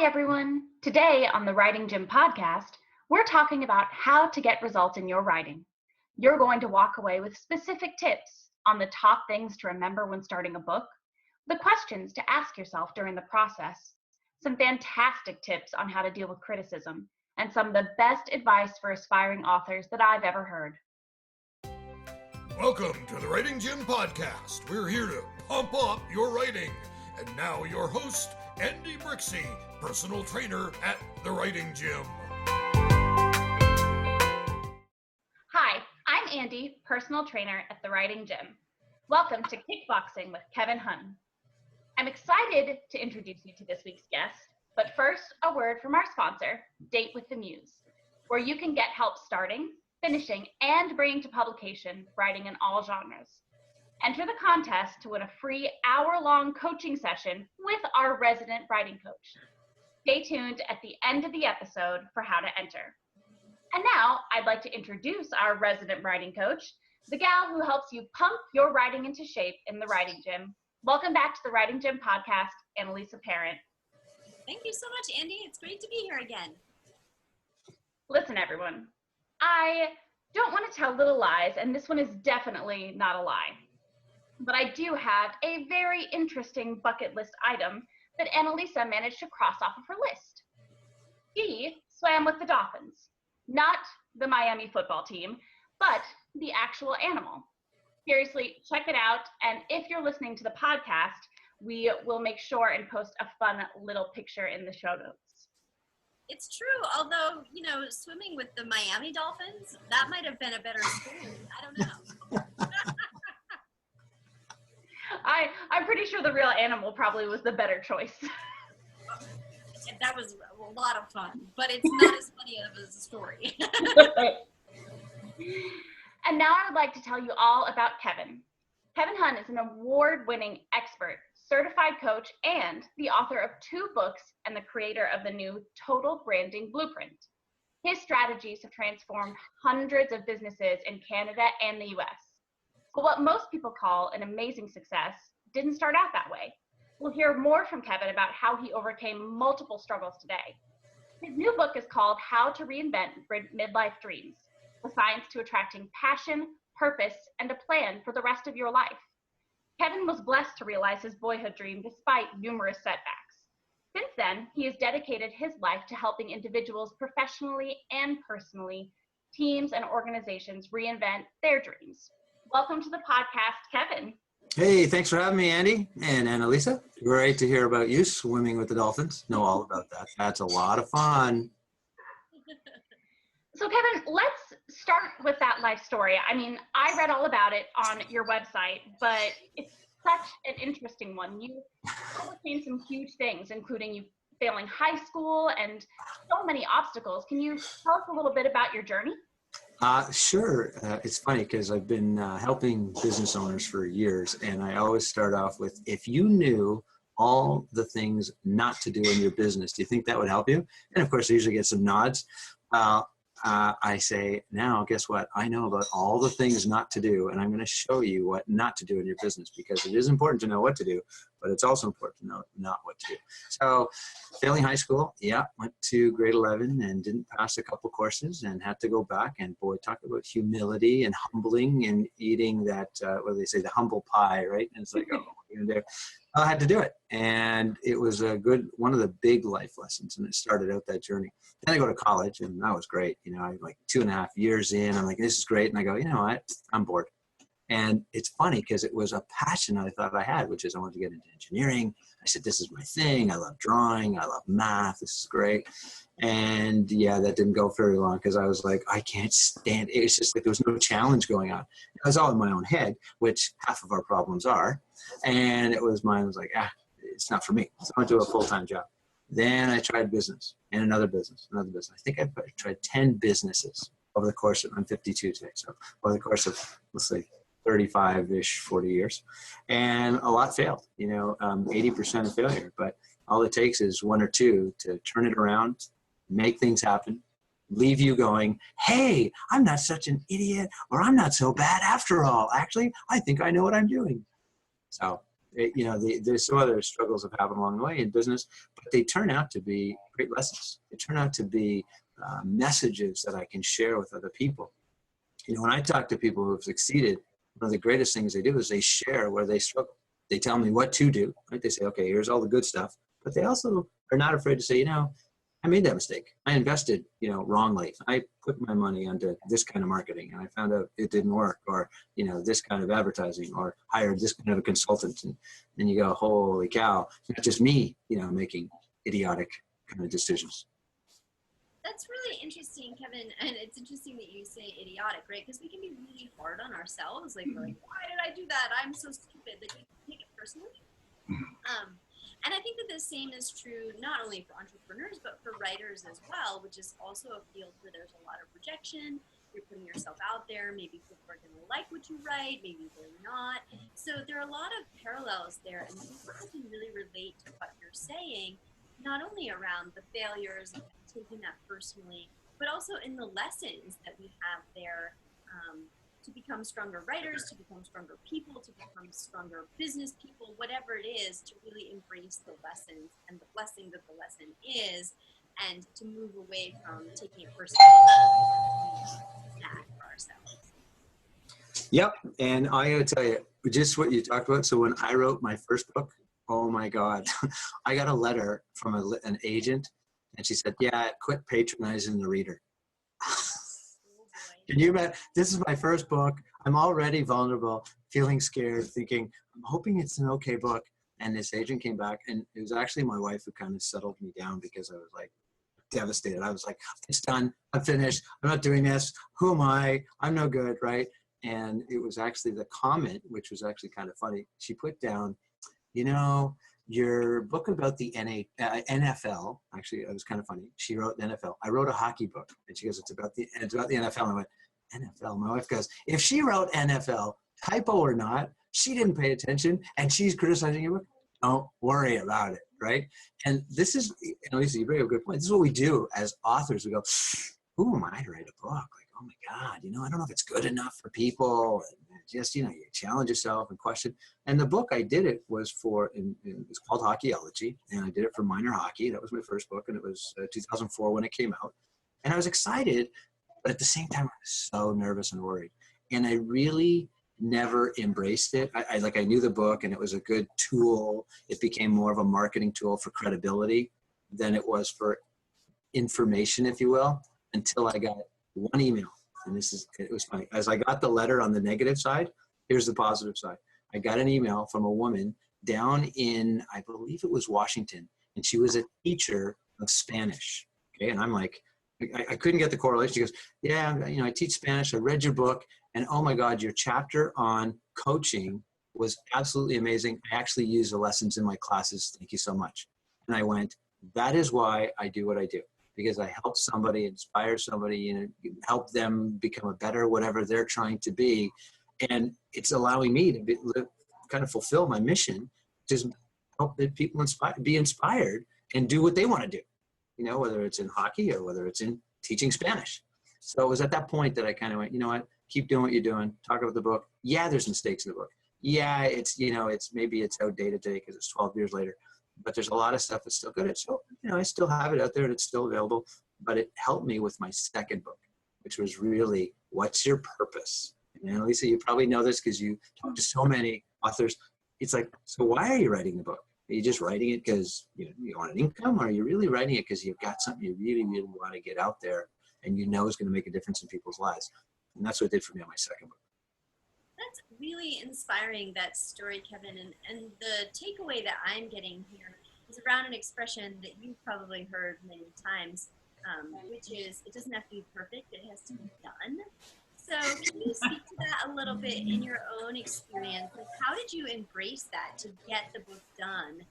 Hi, everyone. Today on the Writing Gym podcast, we're talking about how to get results in your writing. You're going to walk away with specific tips on the top things to remember when starting a book, the questions to ask yourself during the process, some fantastic tips on how to deal with criticism, and some of the best advice for aspiring authors that I've ever heard. Welcome to the Writing Gym podcast. We're here to pump up your writing. And now your host, Andy Brixey, personal trainer at the Writing Gym. Hi, I'm Andy, personal trainer at the Writing Gym. Welcome to Kickboxing with Kevin Hun. I'm excited to introduce you to this week's guest, but first, a word from our sponsor, Date with the Muse, where you can get help starting, finishing, and bringing to publication writing in all genres. Enter the contest to win a free hour-long coaching session with our resident writing coach. Stay tuned at the end of the episode for how to enter. And now, I'd like to introduce our resident writing coach, the gal who helps you pump your writing into shape in the Writing Gym. Welcome back to the Writing Gym podcast, Annalisa Parent. Thank you so much, Andy. It's great to be here again. Listen, everyone, I don't want to tell little lies, and this one is definitely not a lie. But I do have a very interesting bucket list item that Annalisa managed to cross off of her list. She swam with the dolphins, not the Miami football team, but the actual animal. Seriously, check it out. And if you're listening to the podcast, we will make sure and post a fun little picture in the show notes. It's true, although, swimming with the Miami Dolphins, that might have been a better story. I don't know. I'm pretty sure the real animal probably was the better choice. That was a lot of fun, but it's not as funny of a story. And now I would like to tell you all about Kevin. Kevin Hun is an award-winning expert, certified coach, and the author of 2 books and the creator of the new Total Branding Blueprint. His strategies have transformed hundreds of businesses in Canada and the US. But what most people call an amazing success didn't start out that way. We'll hear more from Kevin about how he overcame multiple struggles today. His new book is called How to Reinvent Midlife Dreams, the science to attracting passion, purpose, and a plan for the rest of your life. Kevin was blessed to realize his boyhood dream despite numerous setbacks. Since then, he has dedicated his life to helping individuals professionally and personally, teams and organizations reinvent their dreams. Welcome to the podcast, Kevin. Hey, thanks for having me, Andy and Annalisa. Great to hear about you swimming with the dolphins. Know all about that. That's a lot of fun. So, Kevin, let's start with that life story. I mean, I read all about it on your website, but it's such an interesting one. You overcame some huge things, including you failing high school and so many obstacles. Can you tell us a little bit about your journey? Sure. It's funny because I've been helping business owners for years, and I always start off with, if you knew all the things not to do in your business, do you think that would help you? And of course, I usually get some nods. I say, now, guess what? I know about all the things not to do, and I'm going to show you what not to do in your business, because it is important to know what to do, but it's also important to know not what to do. So failing high school, went to grade 11 and didn't pass a couple courses and had to go back. And boy, talk about humility and humbling and eating that, what do they say, the humble pie, right? And it's like, oh, what are you going to do? I had to do it. And it was one of the big life lessons. And it started out that journey. Then I go to college, and that was great. I like 2.5 years in, I'm like, this is great. And I go, you know what? I'm bored. And it's funny because it was a passion I thought I had, which is I wanted to get into engineering. I said, this is my thing. I love drawing. I love math. This is great. And that didn't go very long because I was like, I can't stand it. It's just like there was no challenge going on. It was all in my own head, which half of our problems are. And mine was like, it's not for me. So I went to a full-time job. Then I tried business and another business. I think I tried 10 businesses over the course of, I'm 52 today. So over the course of, let's say, 35-ish, 40 years. And a lot failed, 80% of failure. But all it takes is 1 or 2 to turn it around, make things happen, leave you going, hey, I'm not such an idiot, or I'm not so bad after all. Actually, I think I know what I'm doing. So there's some other struggles that happen along the way in business, but they turn out to be great lessons. They turn out to be messages that I can share with other people. When I talk to people who have succeeded, one of the greatest things they do is they share where they struggle. They tell me what to do, right? They say, okay, here's all the good stuff, but they also are not afraid to say, I made that mistake. I invested, wrongly. I put my money into this kind of marketing and I found out it didn't work, or, this kind of advertising, or hired this kind of a consultant. And then you go, holy cow, it's not just me, making idiotic kind of decisions. That's really interesting, Kevin. And it's interesting that you say idiotic, right? Because we can be really hard on ourselves. Like, we're like, why did I do that? I'm so stupid. Like, we take it personally. And I think that the same is true not only for entrepreneurs, but for writers as well, which is also a field where there's a lot of rejection. You're putting yourself out there. Maybe people are going to like what you write. Maybe they're not. So there are a lot of parallels there. And people can really relate to what you're saying, not only around the failures and taking that personally, but also in the lessons that we have there to become stronger writers, to become stronger people, to become stronger business people, whatever it is, to really embrace the lessons and the blessing that the lesson is, and to move away from taking it personally for ourselves. Yep. And I gotta tell you, just what you talked about. So when I wrote my first book, oh my God, I got a letter from an agent, and she said, yeah, quit patronizing the reader. Can you imagine? This is my first book. I'm already vulnerable, feeling scared, thinking, I'm hoping it's an okay book. And this agent came back, and it was actually my wife who kind of settled me down, because I was like devastated. I was like, it's done. I'm finished. I'm not doing this. Who am I? I'm no good, right? And it was actually the comment, which was actually kind of funny. She put down, your book about the NFL, actually, it was kind of funny. She wrote the NFL. I wrote a hockey book. And she goes, it's about the NFL. And I went, NFL? My wife goes, if she wrote NFL, typo or not, she didn't pay attention, and she's criticizing your book. Don't worry about it, right? And this is, Lisa, you bring up a good point. This is what we do as authors. We go, who am I to write a book? Like, oh my God, I don't know if it's good enough for people. And just, you challenge yourself and question. And the book I did it was it's called Hockeyology, and I did it for Minor Hockey. That was my first book, and it was 2004 when it came out. And I was excited, but at the same time, I was so nervous and worried. And I really never embraced it. I knew the book, and it was a good tool. It became more of a marketing tool for credibility than it was for information, if you will, until I got one email. And it was funny. As I got the letter on the negative side, here's the positive side. I got an email from a woman down in, I believe it was Washington, and she was a teacher of Spanish. Okay. And I'm like, I couldn't get the correlation. She goes, yeah, I teach Spanish. I read your book, and oh my God, your chapter on coaching was absolutely amazing. I actually use the lessons in my classes. Thank you so much. And I went, that is why I do what I do, because I help somebody, inspire somebody, help them become a better whatever they're trying to be. And it's allowing me to kind of fulfill my mission, just help people be inspired and do what they want to do, whether it's in hockey or whether it's in teaching Spanish. So it was at that point that I kind of went, what, keep doing what you're doing, talk about the book. Yeah, there's mistakes in the book. Yeah, it's maybe it's outdated today because it's 12 years later, but there's a lot of stuff that's still good. So, I still have it out there and it's still available, but it helped me with my second book, which was really, what's your purpose? And Lisa, you probably know this because you talk to so many authors. It's like, so why are you writing the book? Are you just writing it because you want an income, or are you really writing it because you've got something you really, really want to get out there and it's going to make a difference in people's lives? And that's what it did for me on my second book. That's really inspiring, that story, Kevin. And the takeaway that I'm getting here is around an expression that you've probably heard many times, which is, it doesn't have to be perfect, it has to be done. So can you speak to that a little bit in your own experience? Like, how did you embrace that to get the book done?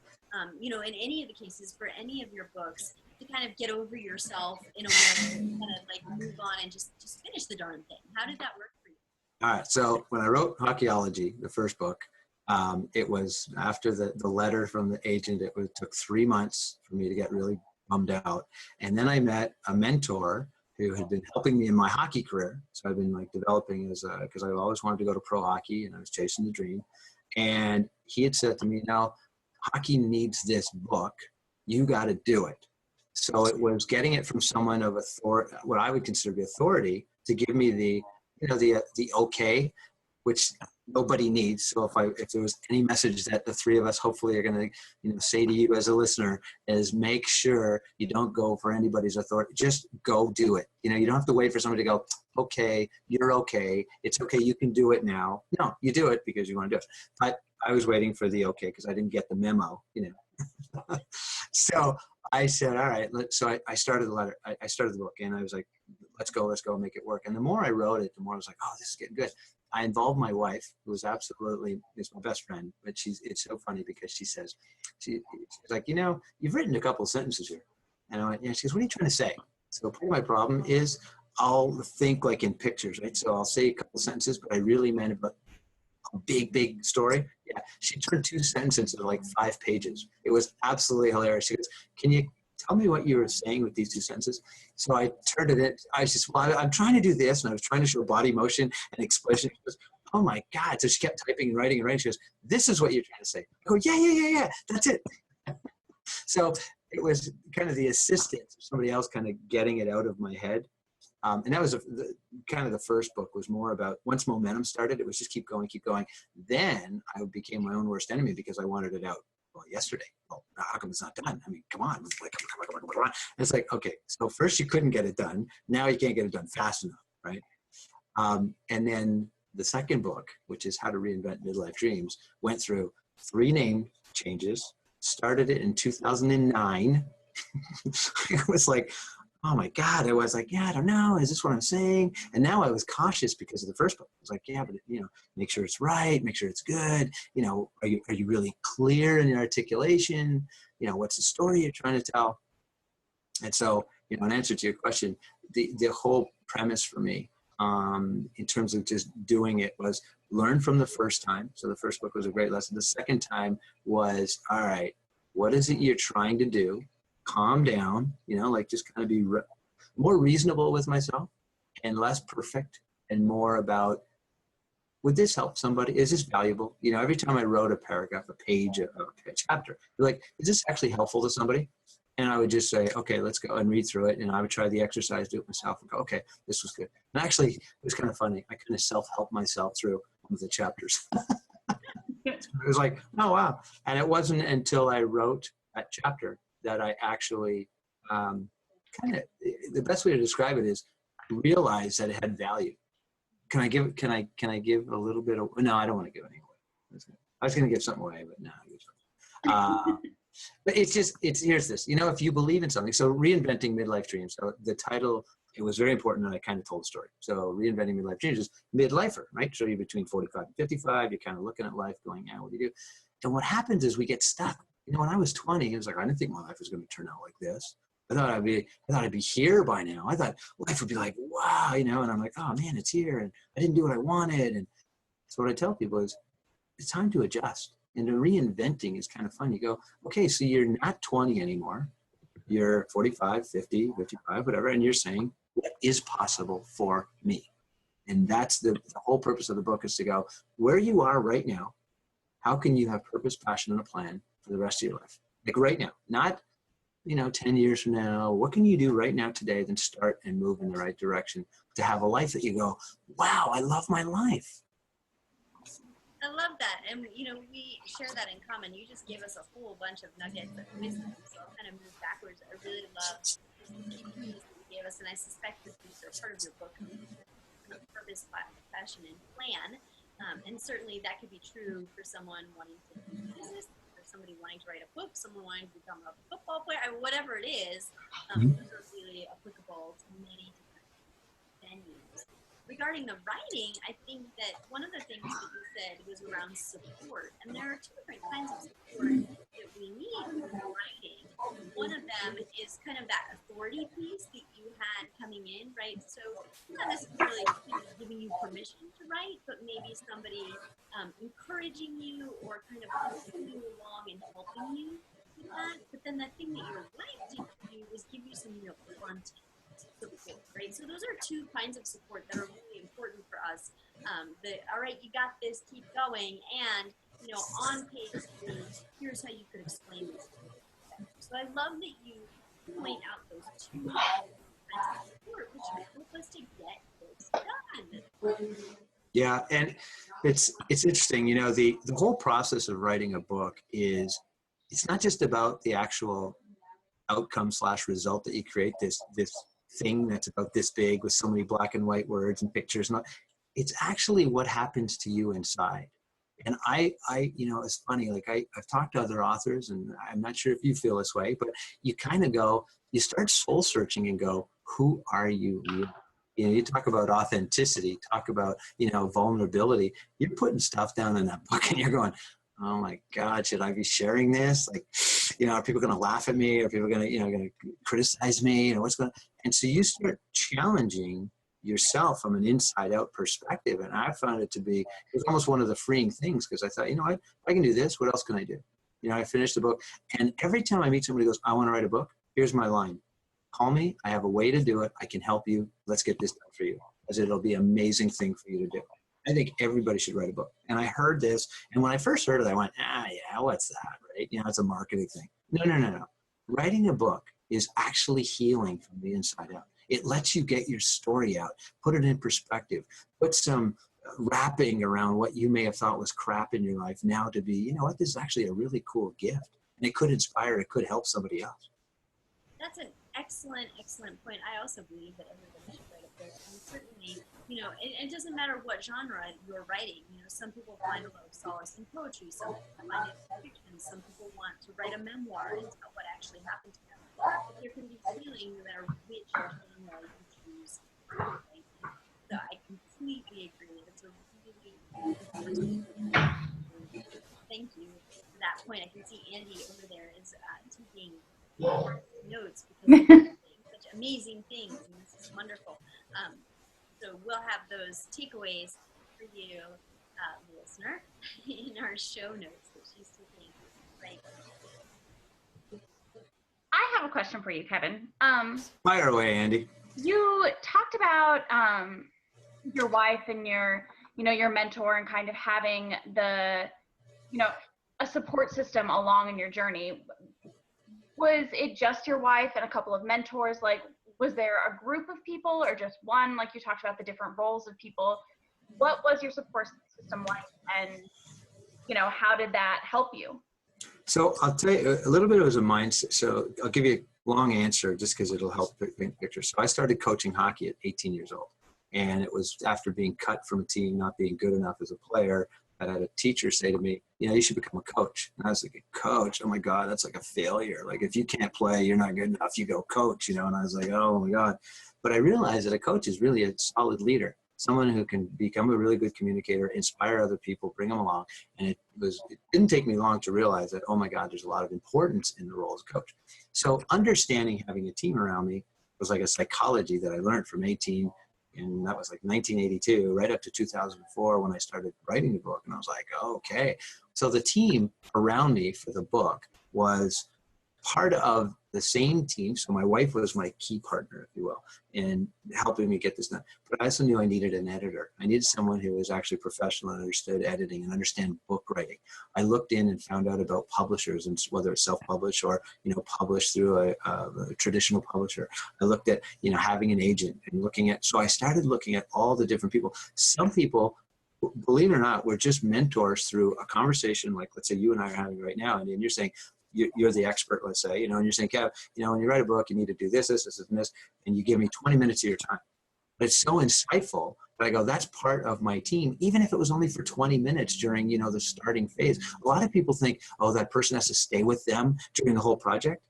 In any of the cases for any of your books, to kind of get over yourself in a way and kind of like move on and just finish the darn thing. How did that work for you? All right. So when I wrote Hockeyology, the first book, it was after the letter from the agent. It took 3 months for me to get really bummed out. And then I met a mentor who had been helping me in my hockey career. So I've been like developing because I always wanted to go to pro hockey and I was chasing the dream. And he had said to me, now, hockey needs this book. You got to do it. So it was getting it from someone of authority, what I would consider the authority, to give me the okay, which nobody needs. So if there was any message that the three of us hopefully are going to say to you as a listener, is make sure you don't go for anybody's authority. Just go do it. You don't have to wait for somebody to go, okay, you're okay, it's okay, you can do it now. No, you do it because you want to do it. But I was waiting for the okay because I didn't get the memo. So I said, all right. So I started the letter. I started the book, and I was like, let's go, make it work. And the more I wrote it, the more I was like, oh, this is getting good. I involved my wife, who is my best friend, but it's so funny because she's like, you've written a couple of sentences here. And I went, yeah. She goes, what are you trying to say? So part of my problem is I'll think like in pictures, right? So I'll say a couple of sentences, but I really meant about a big story. Yeah. She turned 2 sentences into like 5 pages. It was absolutely hilarious. She goes, can you tell me what you were saying with these 2 sentences? So I turned it in. I was just, I'm trying to do this. And I was trying to show body motion and expression. She goes, oh my God. So she kept typing and writing. She goes, this is what you're trying to say. I go, yeah. That's it. So it was kind of the assistance of somebody else kind of getting it out of my head. And that was kind of the first book was more about, once momentum started, it was just keep going. Then I became my own worst enemy because I wanted it out. Well, yesterday. Well, how come it's not done? I mean, come on. Come on. And it's like, okay, so first you couldn't get it done. Now you can't get it done fast enough, right? And then the second book, which is How to Reinvent Midlife Dreams, went through 3 name changes, started it in 2009. It was like, oh my God, I was like, yeah, I don't know. Is this what I'm saying? And now I was cautious because of the first book. I was like, yeah, but make sure it's right. Make sure it's good. Are you really clear in your articulation? What's the story you're trying to tell? And so, in answer to your question, the whole premise for me, in terms of just doing it, was learn from the first time. So the first book was a great lesson. The second time was, all right, what is it you're trying to do? Calm down, just kind of be more reasonable with myself and less perfect, and more about, would this help somebody? Is this valuable? Every time I wrote a paragraph, a page, a chapter, you're like, is this actually helpful to somebody? And I would just say, okay, let's go and read through it. And I would try the exercise, do it myself, and go, okay, this was good. And actually, it was kind of funny. I kind of self-help myself through one of the chapters. It was like, oh, wow. And it wasn't until I wrote that chapter that I actually the best way to describe it is realize that it had value. Can I give a little bit of, no, I don't want to give any away. I was going to give something away, but no. But here's this, if you believe in something, so Reinventing Midlife Dreams, so the title, it was very important that I kind of told the story. So Reinventing Midlife Dreams is midlifer, right? So you're between 45 and 55, you're kind of looking at life going, yeah, what do you do? And what happens is we get stuck. When I was 20, it was like, I didn't think my life was going to turn out like this. I thought I'd be here by now. I thought life would be like, wow, and I'm like, oh man, it's here. And I didn't do what I wanted. And so what I tell people is it's time to adjust. And the reinventing is kind of fun. You go, okay, so you're not 20 anymore. You're 45, 50, 55, whatever. And you're saying, what is possible for me? And that's the whole purpose of the book, is to go, where you are right now, how can you have purpose, passion, and a plan for the rest of your life? Like right now, not 10 years from now. What can you do right now today, then start and move in the right direction to have a life that you go, wow, I love my life. I love that. And, we share that in common. You just gave us a whole bunch of nuggets of wisdom. So I'll kind of move backwards. I really love the key clues that you gave us. And I suspect that these are part of your book, purpose, passion, and plan. And certainly that could be true for someone wanting to do business, for somebody wanting to write a book, someone wanting to become a football player, whatever it is. Those are really applicable to many different venues. Regarding the writing, I think that one of the things that you said was around support. And there are 2 different kinds of support that we need in writing. One of them is kind of that authority piece that you had coming in, right? So not necessarily giving you permission to write, but maybe somebody encouraging you or kind of pushing you along and helping you with that. But then the thing that your wife did do was give you some real content support, right? So those are 2 kinds of support that are really important for us. All right, you got this, keep going, and you know, on page 3, here's how you could explain this. So I love that you point out those two kinds of support, which help us to get this done. Yeah, and it's interesting, you know, the whole process of writing a book is, it's not just about the actual outcome / result that you create, this thing that's about this big with so many black and white words and pictures. And all. It's actually what happens to you inside. And I, you know, it's funny, like I've talked to other authors, and I'm not sure if you feel this way, but you kind of go, you start soul searching and go, who are you really? You know, you talk about authenticity, talk about, you know, vulnerability. You're putting stuff down in that book and you're going, oh my God, should I be sharing this? Like, you know, are people going to laugh at me? Are people going to, you know, going to criticize me? You know, what's going to, and so you start challenging yourself from an inside out perspective. And I found it to be, it was almost one of the freeing things, because I thought, you know what, if I can do this, what else can I do? You know, I finished the book, and every time I meet somebody who goes, I want to write a book, here's my line. Call me. I have a way to do it. I can help you. Let's get this done for you, because it'll be an amazing thing for you to do. I think everybody should write a book. And I heard this, and when I first heard it, I went, yeah, what's that, right? You know, it's a marketing thing. No. Writing a book is actually healing from the inside out. It lets you get your story out, put it in perspective, put some wrapping around what you may have thought was crap in your life now to be, you know what, this is actually a really cool gift. And it could inspire, it could help somebody else. That's an excellent point. I also believe that everybody should write a book. And certainly, you know, it doesn't matter what genre you're writing. You know, some people find a lot of solace in poetry, some people find it in fiction, some people want to write a memoir and tell what actually happened to them. But there can be healing no matter which genre you choose. Right? So I completely agree. It's a really thank you for that point. I can see Andy over there is taking notes because such amazing things, and this is wonderful. So we'll have those takeaways for you, listener, in our show notes that she's taking right. I have a question for you, Kevin. Fire away, Andy. You talked about your wife and your mentor, and kind of having the, you know, a support system along in your journey. Was it just your wife and a couple of mentors? Like, was there a group of people or just one? Like, you talked about the different roles of people. What was your support system like, and, you know, how did that help you? So I'll tell you a little bit. It was a mindset. So I'll give you a long answer just because it'll help paint the picture. So I started coaching hockey at 18 years old. And it was after being cut from a team, not being good enough as a player, that I had a teacher say to me, you know, you should become a coach. And I was like, a coach? Oh my God, that's like a failure. Like, if you can't play, you're not good enough, you go coach, you know? And I was like, oh my God. But I realized that a coach is really a solid leader, someone who can become a really good communicator, inspire other people, bring them along. And it didn't take me long to realize that, oh my God, there's a lot of importance in the role as a coach. So understanding having a team around me was like a psychology that I learned from 18. And that was like 1982, right up to 2004 when I started writing the book. And I was like, oh, okay. So the team around me for the book was part of the same team. So my wife was my key partner, if you will, in helping me get this done. But I also knew I needed an editor. I needed someone who was actually professional and understood editing and understand book writing. I looked in and found out about publishers, and whether it's self-published or, you know, published through a traditional publisher. I looked at, you know, having an agent and looking at, so I started looking at all the different people. Some people, believe it or not, were just mentors through a conversation like, let's say you and I are having right now, and you're saying, you're the expert, let's say, you know, and you're saying, Kev, you know, when you write a book, you need to do this, and this, and you give me 20 minutes of your time. But it's so insightful that I go, that's part of my team, even if it was only for 20 minutes during, you know, the starting phase. A lot of people think, oh, that person has to stay with them during the whole project.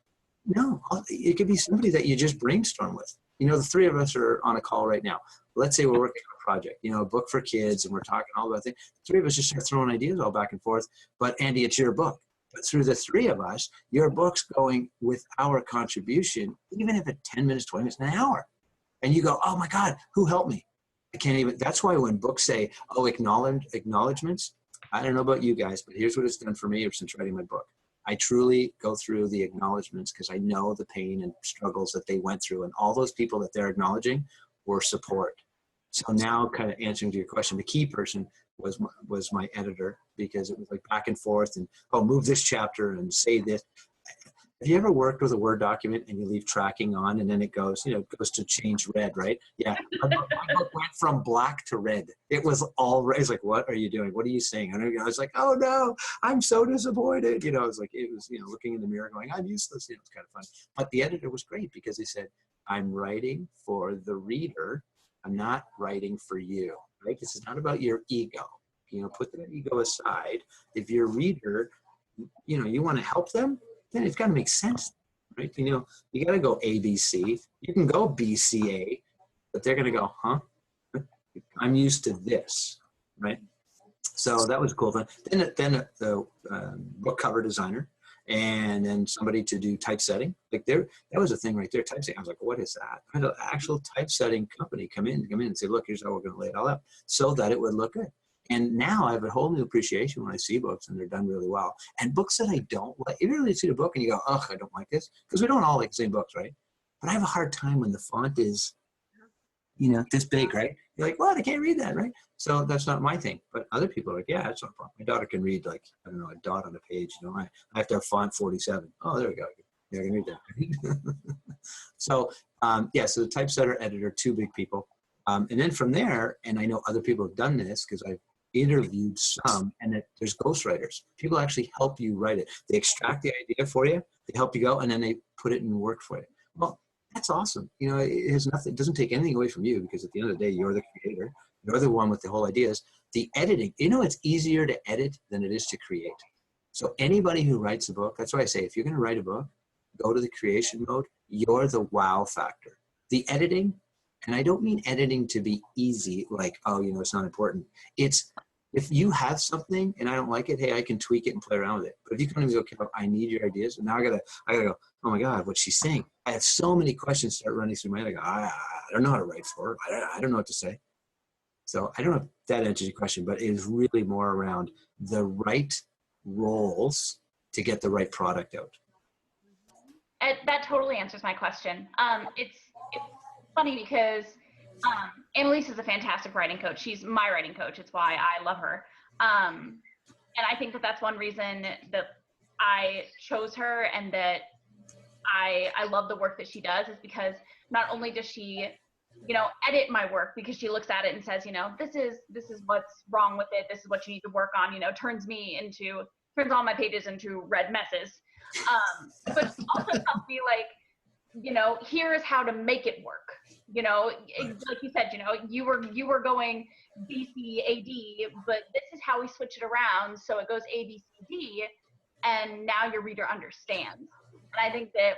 No, it could be somebody that you just brainstorm with. You know, the three of us are on a call right now. Let's say we're working on a project, you know, a book for kids, and we're talking all about things. The three of us just start throwing ideas all back and forth. But Andy, it's your book. But through the three of us, your book's going with our contribution, even if it's 10 minutes, 20 minutes, an hour. And you go, oh my God, who helped me? I can't even, that's why when books say, oh, acknowledgements, I don't know about you guys, but here's what it's done for me since writing my book. I truly go through the acknowledgements because I know the pain and struggles that they went through, and all those people that they're acknowledging were support. So now, kind of answering to your question, the key person was my editor, because it was like back and forth and, oh, move this chapter and say this. Have you ever worked with a Word document and you leave tracking on and then it goes, goes to change red, right? Yeah. My book went from black to red. It was all red. It's like, what are you doing? What are you saying? And I was like, oh no, I'm so disappointed. It was looking in the mirror going, I'm useless. It's kind of fun. But the editor was great because he said, I'm writing for the reader. I'm not writing for you, right? This is not about your ego. Put that ego aside. If your reader, you want to help them, then it's got to make sense, right? You got to go A, B, C. You can go B, C, A, but they're going to go, huh? I'm used to this, right? So that was cool. Then the book cover designer, and then somebody to do typesetting. Like that was a thing right there. Typesetting. I was like, what is that? I had an actual typesetting company come in and say, look, here's how we're going to lay it all out so that it would look good. And now I have a whole new appreciation when I see books and they're done really well. And books that I don't like, you really see the book and you go, ugh, I don't like this. Because we don't all like the same books, right? But I have a hard time when the font is, this big, right? You're like, what? I can't read that, right? So that's not my thing. But other people are like, yeah, it's not a problem. My daughter can read like, I don't know, a dot on a page. I have to have font 47. Oh, there we go. Yeah, I can read that. So, so the typesetter, editor, two big people. And then from there, and I know other people have done this because I've interviewed some, and there's ghostwriters. People actually help you write it. They extract the idea for you, they help you go, and then they put it in work for you. Well, that's awesome. It has nothing. It doesn't take anything away from you, because at the end of the day, you're the creator. You're the one with the whole ideas. The editing, it's easier to edit than it is to create. So anybody who writes a book, that's why I say, if you're going to write a book, go to the creation mode. You're the wow factor. The editing, and I don't mean editing to be easy, like, oh, it's not important. It's, if you have something and I don't like it, hey, I can tweak it and play around with it. But if you come to me and go, okay, I need your ideas, and now I gotta go, oh my God, what's she saying? I have so many questions start running through my head. I go, I don't know how to write for her. I don't know what to say. So I don't know if that answers your question, but it is really more around the right roles to get the right product out. That totally answers my question. It's funny because Annalise is a fantastic writing coach. She's my writing coach. It's why I love her. And I think that that's one reason that I chose her, and that I love the work that she does, is because not only does she, edit my work, because she looks at it and says, this is what's wrong with it. This is what you need to work on, turns all my pages into red messes. But also tells me, like, here is how to make it work. Like you said, you were going BCAD, but this is how we switch it around so it goes ABCD, and now your reader understands. And I think that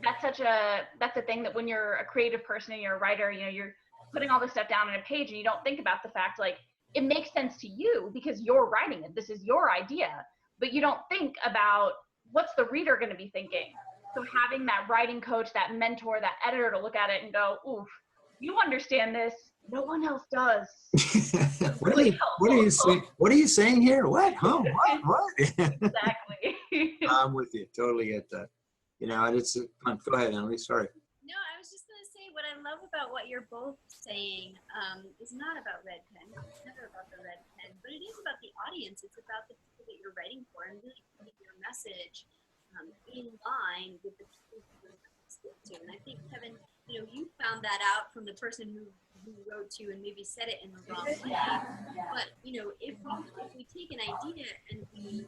that's a thing that when you're a creative person and you're a writer, you're putting all this stuff down on a page and you don't think about the fact, like, it makes sense to you because you're writing it. This is your idea, but you don't think about what's the reader going to be thinking. So having that writing coach, that mentor, that editor to look at it and go, oof, you understand this. No one else does. What are you saying here? What? Huh? What? Exactly. I'm with you. Totally get that. It's fun. Go ahead, Emily. Sorry. No, I was just going to say, what I love about what you're both saying is not about red pen. It's never about the red pen, but it is about the audience. It's about the people that you're writing for, and really putting your message in line with the people who you're speaking to. And I think, Kevin, you found that out from the person who wrote to you and maybe said it in the wrong way. But, if we take an idea and we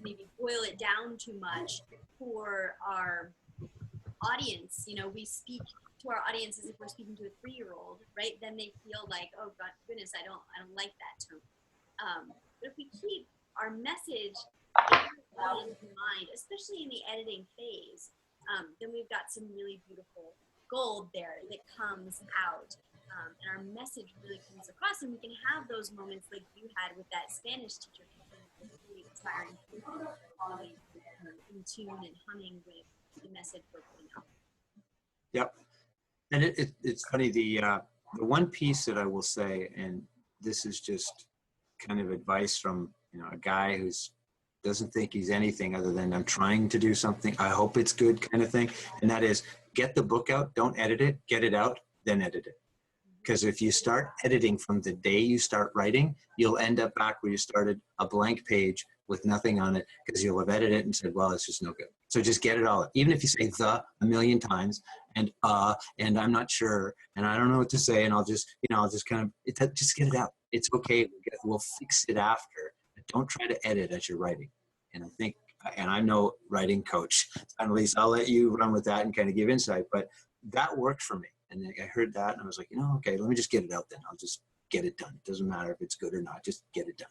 maybe boil it down too much for our audience, we speak to our audience as if we're speaking to a 3-year-old, right? Then they feel like, oh God, goodness, I don't like that tone. But if we keep our message in mind, especially in the editing phase, then we've got some really beautiful gold there that comes out. And our message really comes across, and we can have those moments like you had with that Spanish teacher, really inspiring, really in tune and humming with the message we're putting out. Yep. And it's funny, the one piece that I will say, and this is just kind of advice from a guy who's doesn't think he's anything other than I'm trying to do something, I hope it's good kind of thing, and that is, get the book out, don't edit it, get it out, then edit it. Because if you start editing from the day you start writing, you'll end up back where you started, a blank page with nothing on it, because you'll have edited it and said, well, it's just no good. So just get it all. Even if you say the a million times and I'm not sure and I don't know what to say and I'll just kind of, just get it out. It's okay. We'll fix it after. But don't try to edit as you're writing. And I think, and I'm no writing coach, Annalise, I'll let you run with that and kind of give insight, but that worked for me. And I heard that and I was like, okay, let me just get it out then. I'll just get it done. It doesn't matter if it's good or not, just get it done.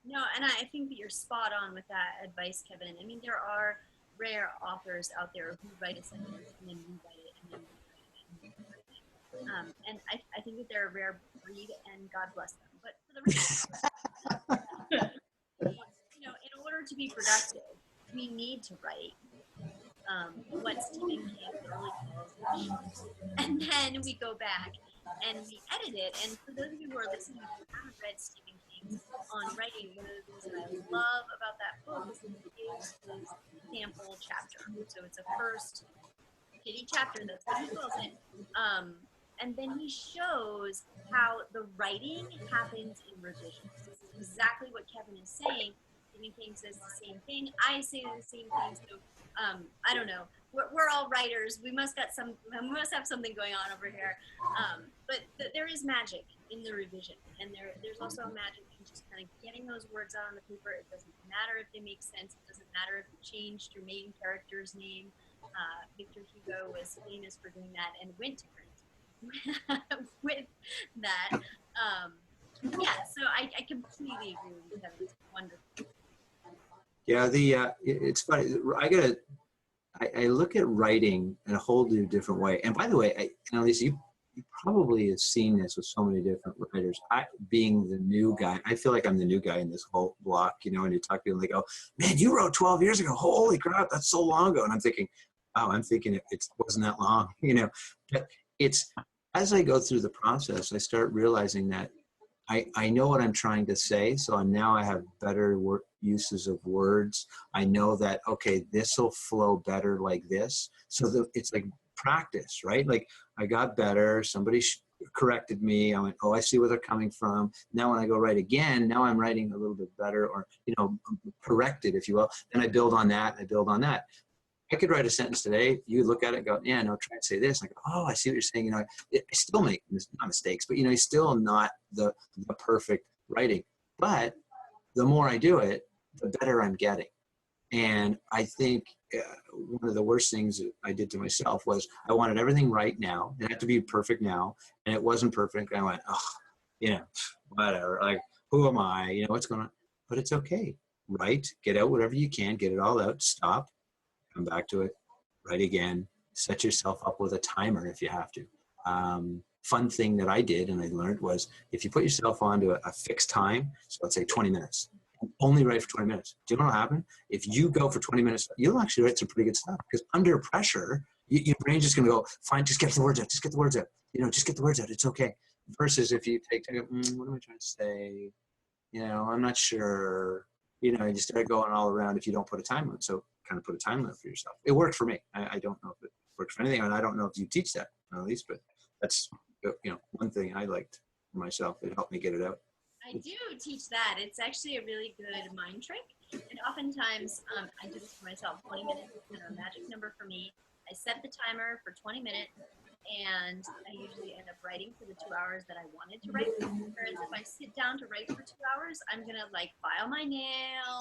No, and I think that you're spot on with that advice, Kevin. I mean, there are rare authors out there who write a sentence and then rewrite it and then rewrite it and then rewrite it. And I think that they're a rare breed, and God bless them. But for the rest of us, in order to be productive, we need to write what Stephen King really calls, and then we go back and we edit it. And for those of you who are listening who haven't read Stephen King on writing, one of the things that I love about that book is that it gives his sample chapter. So it's a first kitty chapter, that's what he calls it. And then he shows how the writing happens in revisions. This is exactly what Kevin is saying. Stephen King says the same thing. I say the same thing. So I don't know. We're all writers. We must have something going on over here. But there is magic in the revision, and there's also a magic in just kind of getting those words out on the paper. It doesn't matter if they make sense. It doesn't matter if you changed your main character's name. Victor Hugo was famous for doing that and went to print with that. So I completely agree with you, Kevin. It's wonderful. Yeah, it's funny. I look at writing in a whole new different way. And by the way, Annalise, you probably have seen this with so many different writers. Being the new guy, I feel like I'm the new guy in this whole block, and you talk to people and they go, man, you wrote 12 years ago. Holy crap, that's so long ago. And I'm thinking, it wasn't that long, But it's, as I go through the process, I start realizing that I know what I'm trying to say. So I have better uses of words. I know that, okay, this will flow better like this. So it's like practice, right? Like I got better. Somebody corrected me. I went, oh, I see where they're coming from. Now when I go write again, now I'm writing a little bit better, or, corrected, if you will. Then I build on that. I could write a sentence today. You look at it and go, yeah, no, try to say this. And I go, oh, I see what you're saying. I still make not mistakes, but, it's still not the perfect writing. But the more I do it, the better I'm getting. And I think one of the worst things that I did to myself was I wanted everything right now. It had to be perfect now. And it wasn't perfect. I went, whatever. Like, who am I? What's going on? But it's okay. Write, get out whatever you can, get it all out, stop. Come back to it, write again, set yourself up with a timer if you have to. Fun thing that I did and I learned was if you put yourself onto a fixed time, so let's say 20 minutes, only write for 20 minutes. Do you know what will happen? If you go for 20 minutes, you'll actually write some pretty good stuff, because under pressure, your brain's just going to go, fine, just get the words out, just get the words out, it's okay. Versus if you take, what am I trying to say? I'm not sure, you just start going all around if you don't put a time limit. So kind of put a time limit for yourself. It worked for me. I don't know if it works for anything, and I don't know if you teach that, at least, but that's one thing I liked for myself. It helped me get it out. I do teach that. It's actually a really good mind trick, and oftentimes I do this for myself. 20 minutes is kind of a magic number for me. I set the timer for 20 minutes, and I usually end up writing for the 2 hours that I wanted to write. Whereas if I sit down to write for 2 hours, I'm gonna file my nails,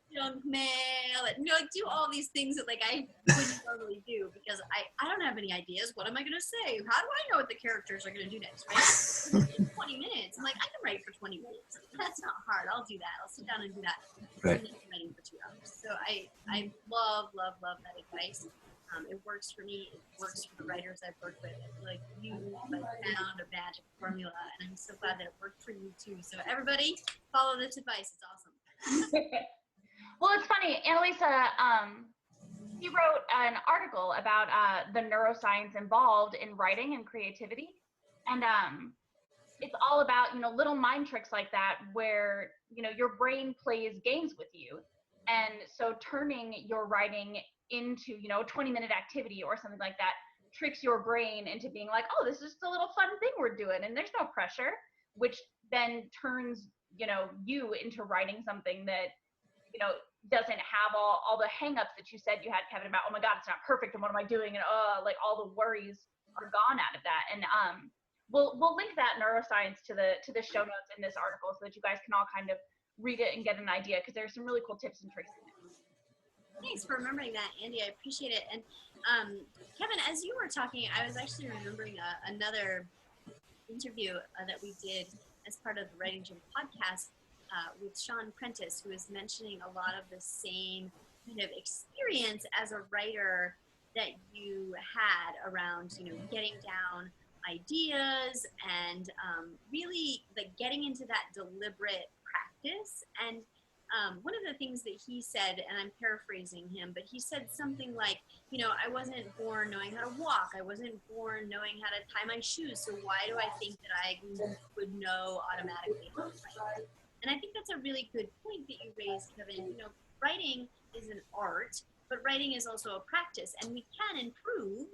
junk mail, and do all these things that I wouldn't normally do, because I don't have any ideas. What am I gonna say? How do I know what the characters are gonna do next? Right? 20 minutes. I'm like, I can write for 20 minutes. That's not hard. I'll do that. I'll sit down and do that. Right. And then writing for 2 hours. So I love that advice. It works for me. It works for the writers I've worked with. I feel like you found a magic formula, and I'm so glad that it worked for you too. So everybody, follow this advice. It's awesome. Well, it's funny, Annalisa, you wrote an article about the neuroscience involved in writing and creativity. And it's all about, little mind tricks like that where, your brain plays games with you. And so turning your writing into, a 20-minute activity or something like that tricks your brain into being like, oh, this is just a little fun thing we're doing, and there's no pressure, which then turns, you into writing something that, doesn't have all the hangups that you said you had, Kevin, about, oh my God, it's not perfect, and what am I doing? And like all the worries are gone out of that. And we'll link that neuroscience to the show notes in this article so that you guys can all kind of read it and get an idea, because there's some really cool tips and tricks in it. Thanks for remembering that, Andy. I appreciate it. And Kevin, as you were talking, I was actually remembering another interview that we did as part of the Writing Gym podcast with Sean Prentice, who was mentioning a lot of the same kind of experience as a writer that you had around, getting down ideas and really like getting into that deliberate practice. And one of the things that he said, and I'm paraphrasing him, but he said something like, I wasn't born knowing how to walk. I wasn't born knowing how to tie my shoes. So why do I think that I would know automatically how to write? And I think that's a really good point that you raised, Kevin. Writing is an art, but writing is also a practice, and we can improve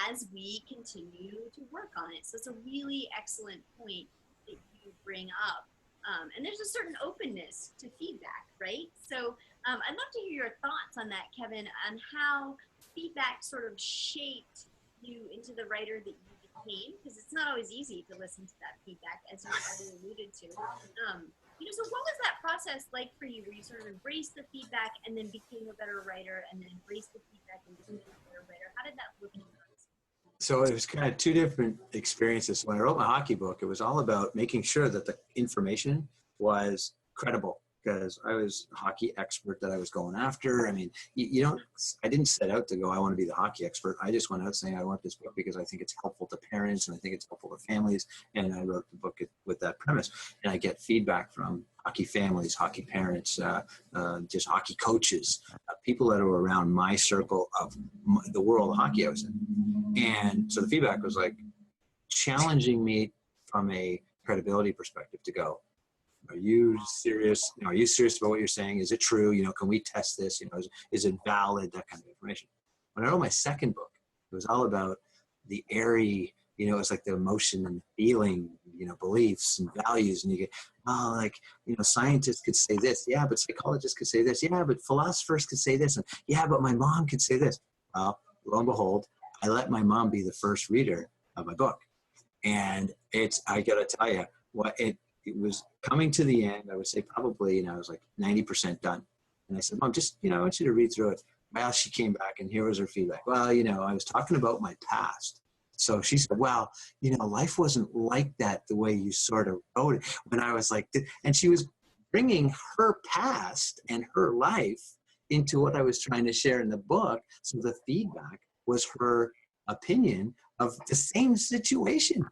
as we continue to work on it. So it's a really excellent point that you bring up. And there's a certain openness to feedback, right? So I'd love to hear your thoughts on that, Kevin, on how feedback sort of shaped you into the writer that you became, because it's not always easy to listen to that feedback, as you already alluded to. So what was that process like for you, where you sort of embraced the feedback and then became a better writer, and then embraced the feedback and became a better writer? How did that look in your eyes? So it was kind of two different experiences. When I wrote my hockey book, it was all about making sure that the information was credible, because I was a hockey expert that I was going after. I mean, I didn't set out to go, I want to be the hockey expert. I just went out saying, I want this book because I think it's helpful to parents and I think it's helpful to families. And I wrote the book with that premise. And I get feedback from hockey families, hockey parents, just hockey coaches, people that are around my circle of the world of hockey I was in. And so the feedback was like challenging me from a credibility perspective to go, are you serious? Are you serious about what you're saying? Is it true? Can we test this? Is it valid? That kind of information. When I wrote my second book, it was all about the airy, it's like the emotion and the feeling, beliefs and values. And you get, scientists could say this. Yeah, but psychologists could say this. Yeah, but philosophers could say this. And yeah, but my mom could say this. Well, lo and behold, I let my mom be the first reader of my book. And I got to tell you, it was coming to the end. I would say probably, I was like 90% done. And I said, Mom, just, I want you to read through it. Well, she came back and here was her feedback. Well, I was talking about my past. So she said, well, life wasn't like that the way you sort of wrote it. When I was like, and she was bringing her past and her life into what I was trying to share in the book. So the feedback was her opinion of the same situation.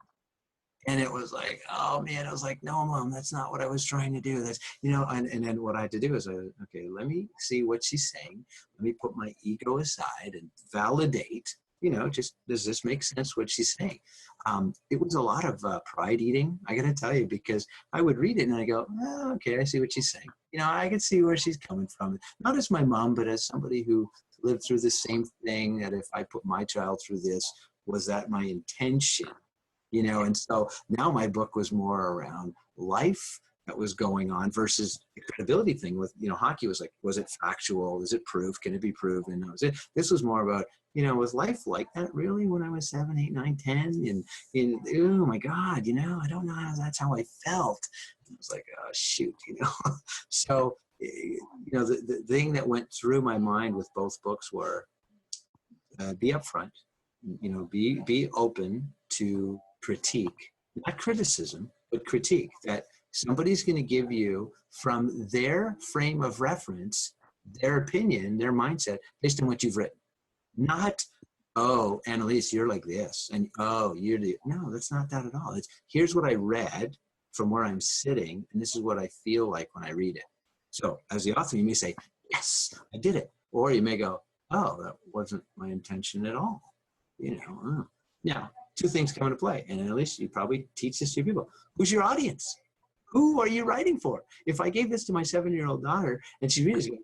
And it was like, oh man, I was like, no, Mom, that's not what I was trying to do. That's, and then what I had to do is, okay, let me see what she's saying. Let me put my ego aside and validate, just, does this make sense what she's saying? It was a lot of pride eating, I got to tell you, because I would read it and I go, oh, okay, I see what she's saying. I can see where she's coming from. Not as my mom, but as somebody who lived through the same thing, that if I put my child through this, was that my intention? And so now my book was more around life that was going on versus the credibility thing with, hockey was like, was it factual? Is it proof? Can it be proven? No, this was more about, was life like that really when I was 7, 8, 9, 10? And oh my God, I don't know how that's how I felt. I was like, oh shoot, So, the thing that went through my mind with both books were be upfront, be open to critique, not criticism, but critique, that somebody's going to give you from their frame of reference, their opinion, their mindset based on what you've written. Not, oh, Annalise, you're like this. And oh, no, that's not that at all. It's here's what I read from where I'm sitting. And this is what I feel like when I read it. So as the author, you may say, yes, I did it. Or you may go, oh, that wasn't my intention at all. Now, two things come into play. And at least you probably teach this to people. Who's your audience? Who are you writing for? If I gave this to my 7-year-old daughter and she reads it,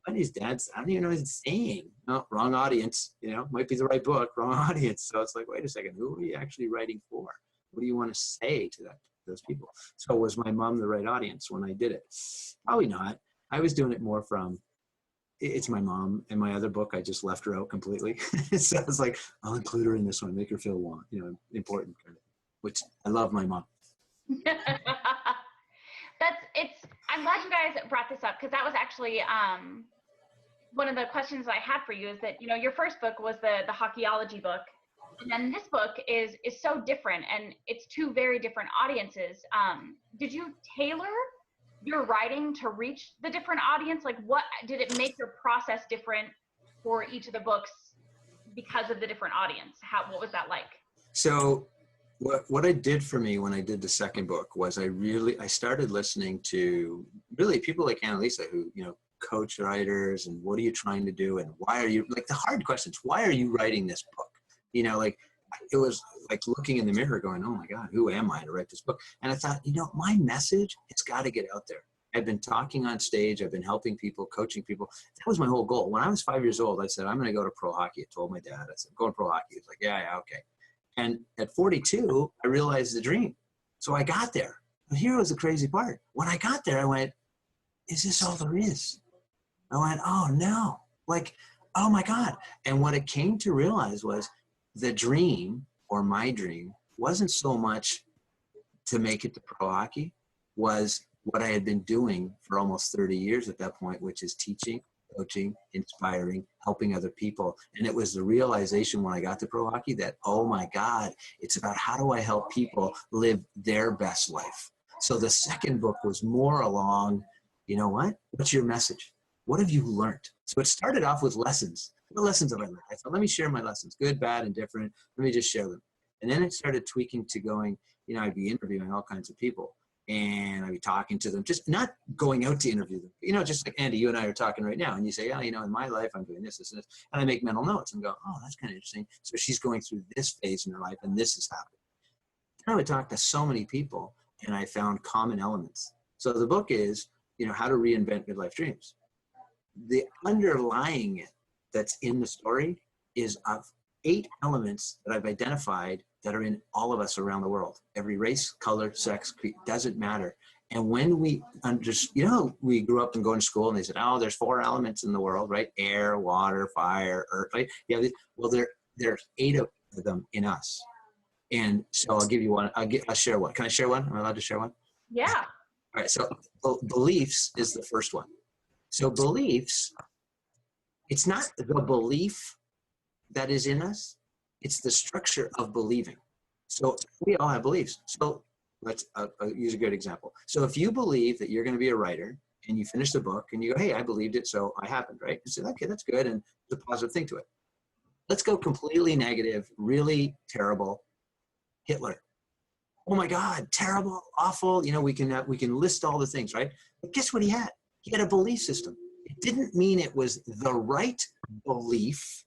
what is dad's, I don't even know what he's saying. No, wrong audience, might be the right book, wrong audience. So it's like, wait a second, who are you actually writing for? What do you want to say to those people? So was my mom the right audience when I did it? Probably not. I was doing it more from, it's my mom, and my other book, I just left her out completely. So I was like, I'll include her in this one, make her feel important, kind of, which I love my mom. I'm glad you guys brought this up, because that was actually one of the questions I had for you, is that, your first book was the hockeyology book. And then this book is so different, and it's two very different audiences. Did you tailor your writing to reach the different audience? Like, what did it make your process different for each of the books because of the different audience? What was that like? So what I did for me when I did the second book was I started listening to really people like Annalisa, who, coach writers, and what are you trying to do? And why are you, like, the hard questions, why are you writing this book? It was like looking in the mirror going, oh my God, who am I to write this book? And I thought, my message has got to get out there. I've been talking on stage. I've been helping people, coaching people. That was my whole goal. When I was 5 years old, I said, I'm going to go to pro hockey. I told my dad, I said, I'm going pro hockey. He was like, yeah, okay. And at 42, I realized the dream. So I got there. But here was the crazy part. When I got there, I went, is this all there is? I went, oh no, like, oh my God. And what it came to realize was the dream, or my dream, wasn't so much to make it to pro hockey, was what I had been doing for almost 30 years at that point, which is teaching, coaching, inspiring, helping other people. And it was the realization when I got to pro hockey that, oh my God, it's about how do I help people live their best life? So the second book was more along, what's your message? What have you learned? So it started off with lessons. What lessons have I learned? I thought, let me share my lessons, good, bad, and different. Let me just share them. And then it started tweaking to going, I'd be interviewing all kinds of people, and I'd be talking to them, just not going out to interview them. Just like Andy, you and I are talking right now, and you say, in my life, I'm doing this, and this. And I make mental notes and go, oh, that's kind of interesting. So she's going through this phase in her life, and this is happening. Then I would talk to so many people, and I found common elements. So the book is, how to reinvent midlife dreams. The underlying it that's in the story is of 8 elements that I've identified that are in all of us around the world. Every race, color, sex, creed, doesn't matter. And when we we grew up and going to school and they said, oh, there's 4 elements in the world, right? Air, water, fire, earth, right? Well, there's 8 of them in us. And so I'll give you one. I'll share one. Can I share one? Am I allowed to share one? Yeah. All right. So beliefs is the first one. So beliefs, it's not the belief that is in us, it's the structure of believing. So we all have beliefs. So I'll use a good example. So if you believe that you're going to be a writer and you finish the book and you go, hey, I believed it, so I happened, right? You say, okay, that's good, and there's a positive thing to it. Let's go completely negative, really terrible. Hitler. Oh my God, terrible, awful. We can list all the things, right? But guess what he had? He had a belief system. It didn't mean it was the right belief.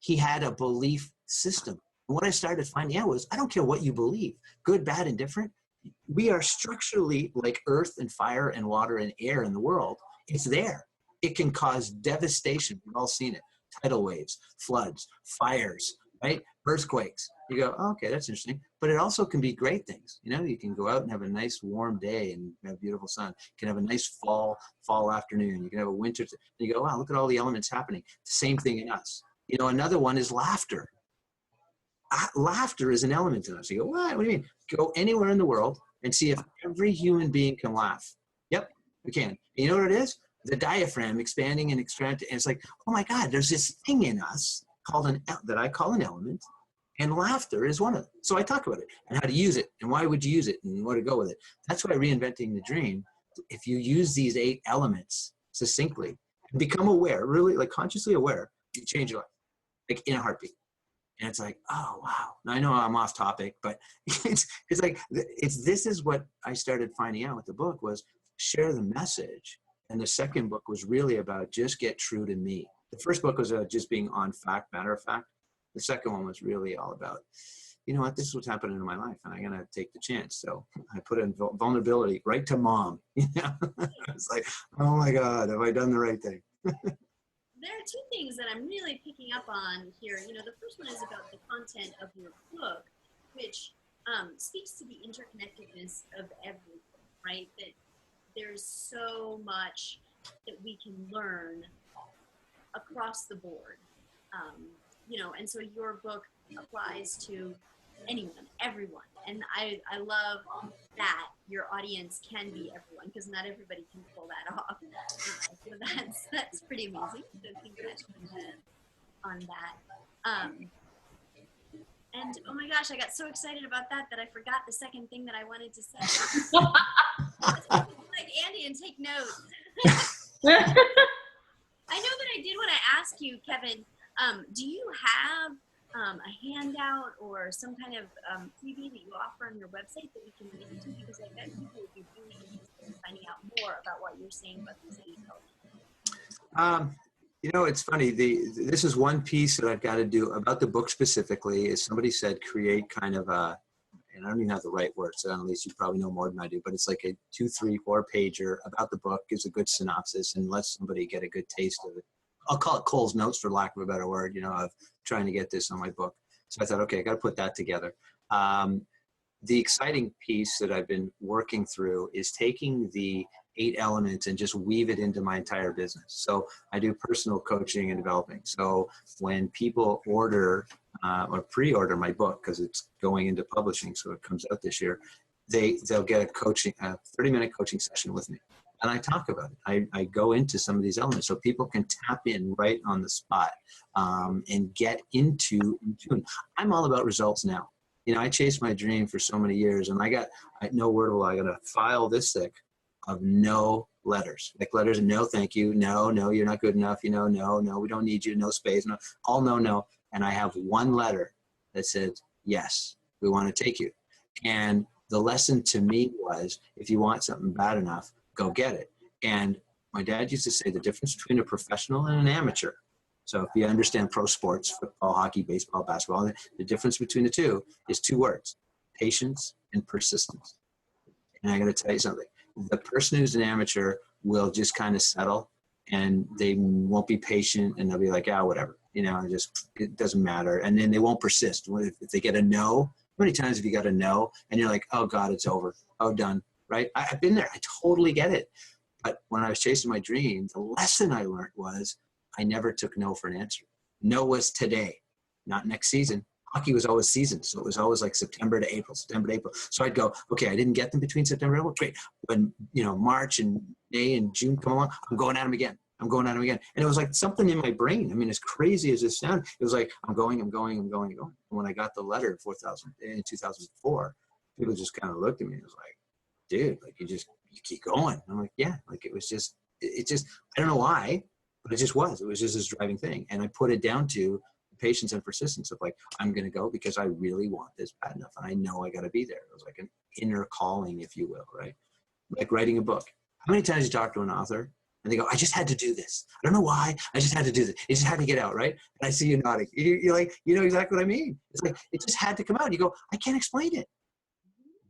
He had a belief system. And what I started finding out was, I don't care what you believe, good, bad, and different. We are structurally like earth and fire and water and air in the world. It's there. It can cause devastation. We've all seen it. Tidal waves, floods, fires, right? Earthquakes. You go, oh, okay, that's interesting. But it also can be great things. You can go out and have a nice warm day and have beautiful sun. You can have a nice fall afternoon. You can have a winter. And you go, wow, look at all the elements happening. Same thing in us. Another one is laughter. Laughter is an element in us. You go, what do you mean? Go anywhere in the world and see if every human being can laugh. Yep, we can. And you know what it is? The diaphragm expanding and expanding. And it's like, oh my God, there's this thing in us that I call an element. And laughter is one of them. So I talk about it and how to use it and why would you use it and where to go with it. That's why reinventing the dream, if you use these 8 elements succinctly and become aware, really like consciously aware, you change your life, like in a heartbeat. And it's like, oh, wow. Now I know I'm off topic, but this is what I started finding out with the book was share the message. And the second book was really about just get true to me. The first book was just being on fact, matter of fact. The second one was really all about, this is what's happening in my life and I'm going to take the chance. So I put in vulnerability right to mom. It's like, oh my God, have I done the right thing? There are two things that I'm really picking up on here. The first one is about the content of your book, which speaks to the interconnectedness of everything, right? That there's so much that we can learn across the board. And so your book applies to anyone, everyone. And I love that your audience can be everyone, because not everybody can pull that off. So that's pretty amazing. So congratulations on that. And oh my gosh, I got so excited about that I forgot the second thing that I wanted to say. Like Andy and take notes. I know that I did want to ask you, Kevin, do you have a handout or some kind of freebie that you offer on your website that we can get into? Because I bet people would be really interested in finding out more about what you're saying about the city code. It's funny. This is one piece that I've got to do about the book specifically. Is somebody said create kind of a, and I don't even have the right words, so at least you probably know more than I do, but it's like a 2, 3, 4 pager about the book, gives a good synopsis and lets somebody get a good taste of it. I'll call it Cole's notes for lack of a better word, of trying to get this on my book. So I thought, okay, I got to put that together. The exciting piece that I've been working through is taking the 8 elements and just weave it into my entire business. So I do personal coaching and developing. So when people order or pre-order my book, because it's going into publishing, so it comes out this year, they'll get a 30-minute coaching session with me. And I talk about it. I go into some of these elements so people can tap in right on the spot and get into tune. I'm all about results now. I chased my dream for so many years, and I got a file this thick of no letters, like letters of no, thank you, no, you're not good enough, no, we don't need you, no space, no, all no. And I have one letter that said, yes, we want to take you. And the lesson to me was, if you want something bad enough, go get it. And my dad used to say the difference between a professional and an amateur. So if you understand pro sports, football, hockey, baseball, basketball, the difference between the two is 2 words: patience and persistence. And I got to tell you something. The person who's an amateur will just kind of settle, and they won't be patient, and they'll be like, whatever, it doesn't matter. And then they won't persist. If they get a no, how many times have you got a no and you're like, oh God, it's over. Oh, done. Right? I've been there. I totally get it. But when I was chasing my dream, the lesson I learned was I never took no for an answer. No was today, not next season. Hockey was always season, so it was always like September to April. So I'd go, okay, I didn't get them between September and April. Great. When March and May and June come along, I'm going at them again. And it was like something in my brain. I mean, as crazy as it sounded, it was like I'm going. And when I got the letter in 2004, people just kind of looked at me and was like, dude, like you keep going. I'm like, yeah, like it just, I don't know why, but it was just this driving thing. And I put it down to patience and persistence of like, I'm going to go because I really want this bad enough. And I know I got to be there. It was like an inner calling, if you will, right? Like writing a book. How many times you talk to an author and they go, I just had to do this. I don't know why. I just had to do this. It just had to get out, right? And I see you nodding. You're like, you know exactly what I mean. It's like, it just had to come out. You go, I can't explain it.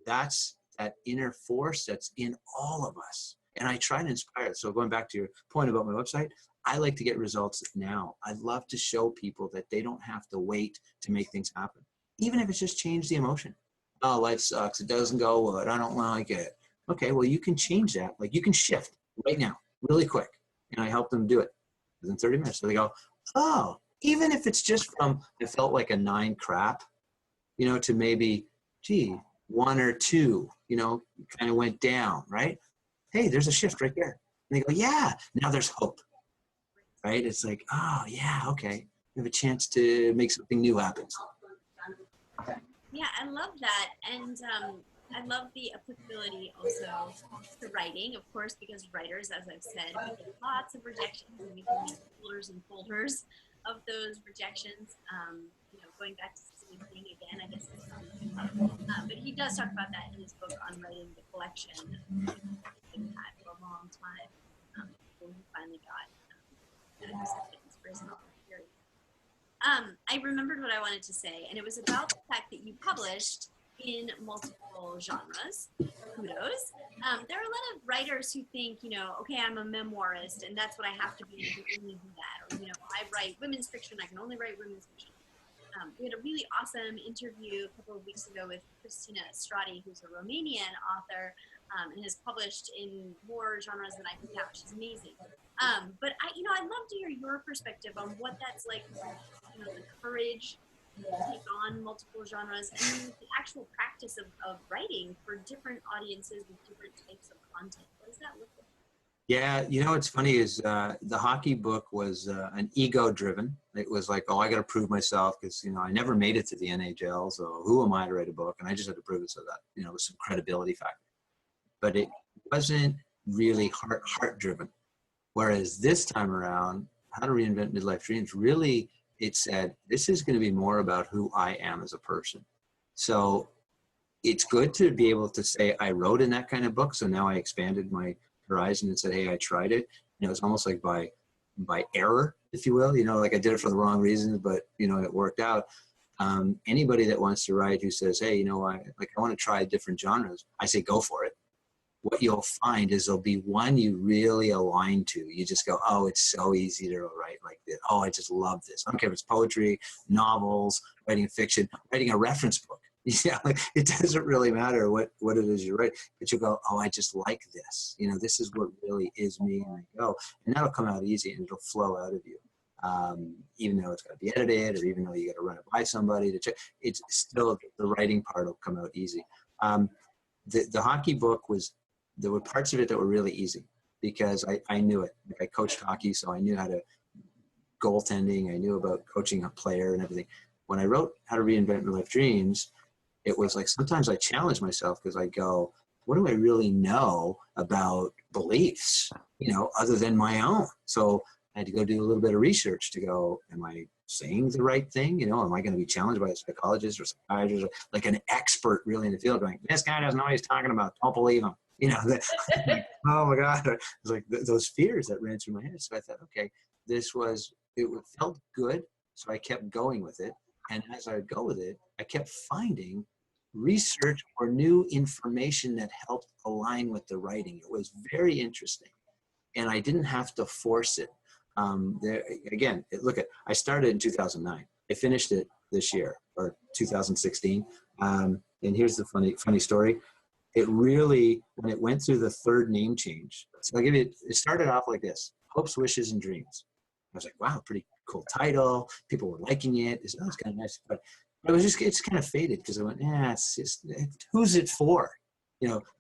That's that inner force that's in all of us. And I try to inspire it. So going back to your point about my website, I like to get results now. I love to show people that they don't have to wait to make things happen. Even if it's just change the emotion. Oh, life sucks. It doesn't go well. I don't like it. Okay, well, you can change that. Like you can shift right now, really quick. And I help them do it within 30 minutes. So they go, oh, even if it's just from, it felt like a 9 crap, to maybe, 1 or 2, kind of went down, right? Hey, there's a shift right there. And they go, yeah, now there's hope, right? It's like, oh, yeah, okay. We have a chance to make something new happen. Yeah, I love that. And I love the applicability also to writing, of course, because writers, as I've said, we get lots of rejections and we can make folders and folders of those rejections. Going back to the same thing again, I guess it's but he does talk about that in his book on writing the collection that he had for a long time before he finally got acceptance for his novel period. I remembered what I wanted to say, and it was about the fact that you published in multiple genres. Kudos. There are a lot of writers who think, okay, I'm a memoirist and that's what I have to be, and I can only do that. Or, I write women's fiction, I can only write women's fiction. We had a really awesome interview a couple of weeks ago with Christina Estradi, who's a Romanian author and has published in more genres than I can count. She's amazing. But I'd love to hear your perspective on what that's like, the courage to take on multiple genres and the actual practice of writing for different audiences with different types of content. What does that look like? Yeah, what's funny is the hockey book was an ego-driven. It was like, oh, I got to prove myself because, I never made it to the NHL, so who am I to write a book? And I just had to prove it so that, it was some credibility factor. But it wasn't really heart-driven. Whereas this time around, How to Reinvent Midlife Dreams, really, it said, this is going to be more about who I am as a person. So it's good to be able to say, I wrote in that kind of book, so now I expanded my horizon and said, hey, I tried it. It's almost like by error, if you will, like I did it for the wrong reasons, but it worked out. Anybody that wants to write who says, hey, I want to try different genres, I say, go for it. What you'll find is there'll be one you really align to. You just go, oh, it's so easy to write like this. Oh, I just love this. I don't care if it's poetry, novels, writing fiction, writing a reference book. Yeah, it doesn't really matter what it is you write, but you go, oh, I just like this. This is what really is me, and I go, and that'll come out easy, and it'll flow out of you. Even though it's got to be edited, or even though you got to run it by somebody to check, it's still the writing part will come out easy. The hockey book there were parts of it that were really easy because I knew it. Like I coached hockey, so I knew how to goaltending. I knew about coaching a player and everything. When I wrote How to Reinvent Midlife Dreams, it was like sometimes I challenge myself because I go, what do I really know about beliefs, other than my own? So I had to go do a little bit of research to go, am I saying the right thing? Am I going to be challenged by a psychologist or psychiatrist, or like an expert really in the field going, this guy doesn't know what he's talking about. Don't believe him. Oh my God. It was like those fears that ran through my head. So I thought, okay, it felt good. So I kept going with it. And as I would go with it, I kept finding research or new information that helped align with the writing. It was very interesting. And I didn't have to force it. I started in 2009. I finished it this year, or 2016. And here's the funny story. It really, when it went through the third name change, so it started off like this: Hopes, Wishes, and Dreams. I was like, wow, pretty cool title. People were liking it. It's kind of nice, but it's kind of faded because I went, who's it for?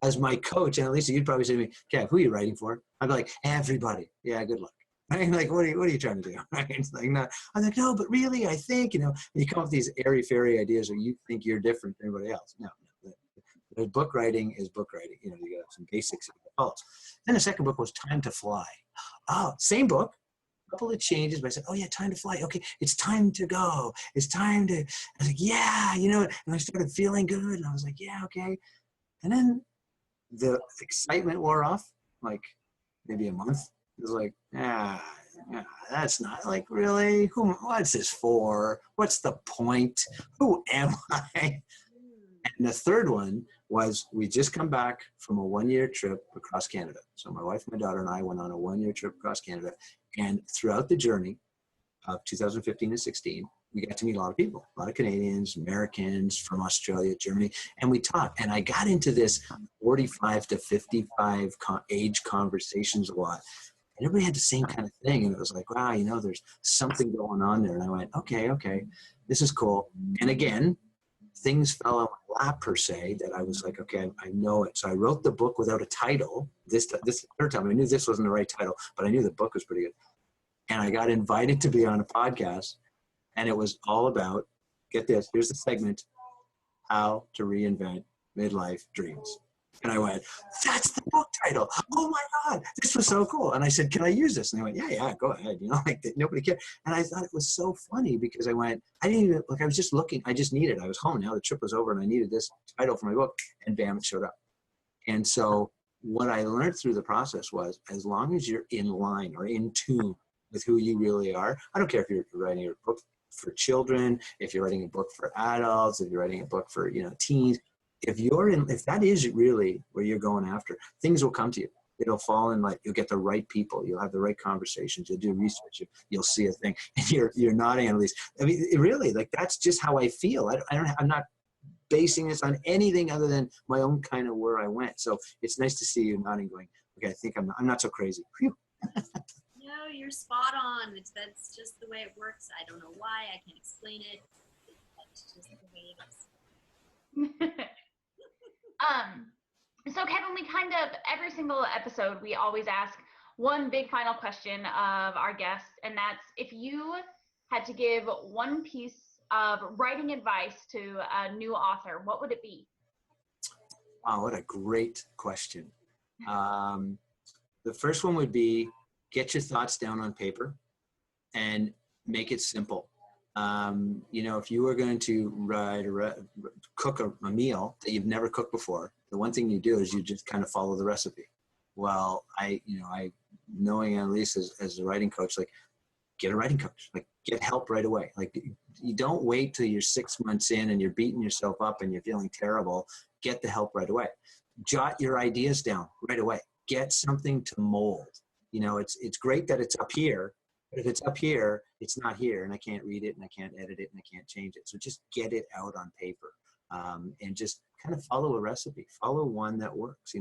As my coach, and Lisa, you'd probably say to me, Kev, who are you writing for? I'd be like, everybody. Yeah, good luck. Right? Like, what are you trying to do? Right? It's like, no. I'm like, no, but really, I think, and you come up with these airy-fairy ideas where you think you're different than everybody else. No. Book writing is book writing. You got some basics of adults. Then the second book was Time to Fly. Oh, same book, a couple of changes, but I said, oh yeah, Time to Fly. Okay, it's time to go. It's time to, I was like, yeah, and I started feeling good. And I was like, yeah, okay. And then the excitement wore off, like maybe a month. It was like, that's not like really, what's this for? What's the point? Who am I? And the third one was, we just come back from a 1-year trip across Canada. So my wife, my daughter, and I went on a 1-year trip across Canada. And throughout the journey of 2015 and 16, we got to meet a lot of people, a lot of Canadians, Americans from Australia, Germany, and we talked. And I got into this 45 to 55 age conversations a lot. And everybody had the same kind of thing. And it was like, wow, there's something going on there. And I went, okay, this is cool. And again, things fell on my lap per se that I was like, okay, I know it. So I wrote the book without a title. This third time, I knew this wasn't the right title, but I knew the book was pretty good. And I got invited to be on a podcast, and it was all about, get this, here's the segment, How to Reinvent Midlife Dreams. And I went, that's the book title. Oh my God, this was so cool. And I said, can I use this? And they went, yeah, go ahead. Nobody cared. And I thought it was so funny because I went, I was just looking, I just needed, I was home now, the trip was over and I needed this title for my book, and bam, it showed up. And so what I learned through the process was, as long as you're in line or in tune with who you really are, I don't care if you're writing a book for children, if you're writing a book for adults, if you're writing a book for, teens, if that is really where you're going after, things will come to you. It'll fall in, like, you'll get the right people, you'll have the right conversations, you'll do research, you'll see a thing, and you're nodding at least. I mean, it really, like, that's just how I feel. I'm not basing this on anything other than my own kind of where I went. So it's nice to see you nodding, going, okay, I think I'm not so crazy. Phew. No, you're spot on. That's just the way it works. I don't know why. I can't explain it. That's just the way it is. So Kevin, we kind of, every single episode, we always ask one big final question of our guests, and that's, if you had to give one piece of writing advice to a new author, what would it be? Wow, what a great question. The first one would be, get your thoughts down on paper and make it simple. If you were going to cook a meal that you've never cooked before, the one thing you do is you just kind of follow the recipe. Well, knowing Annalise as a writing coach, like, get a writing coach, like, get help right away. Like, you don't wait till you're 6 months in and you're beating yourself up and you're feeling terrible. Get the help right away. Jot your ideas down right away. Get something to mold. It's great that it's up here, but if it's up here, it's not here, and I can't read it, and I can't edit it, and I can't change it. So just get it out on paper, and just kind of follow a recipe. Follow one that works.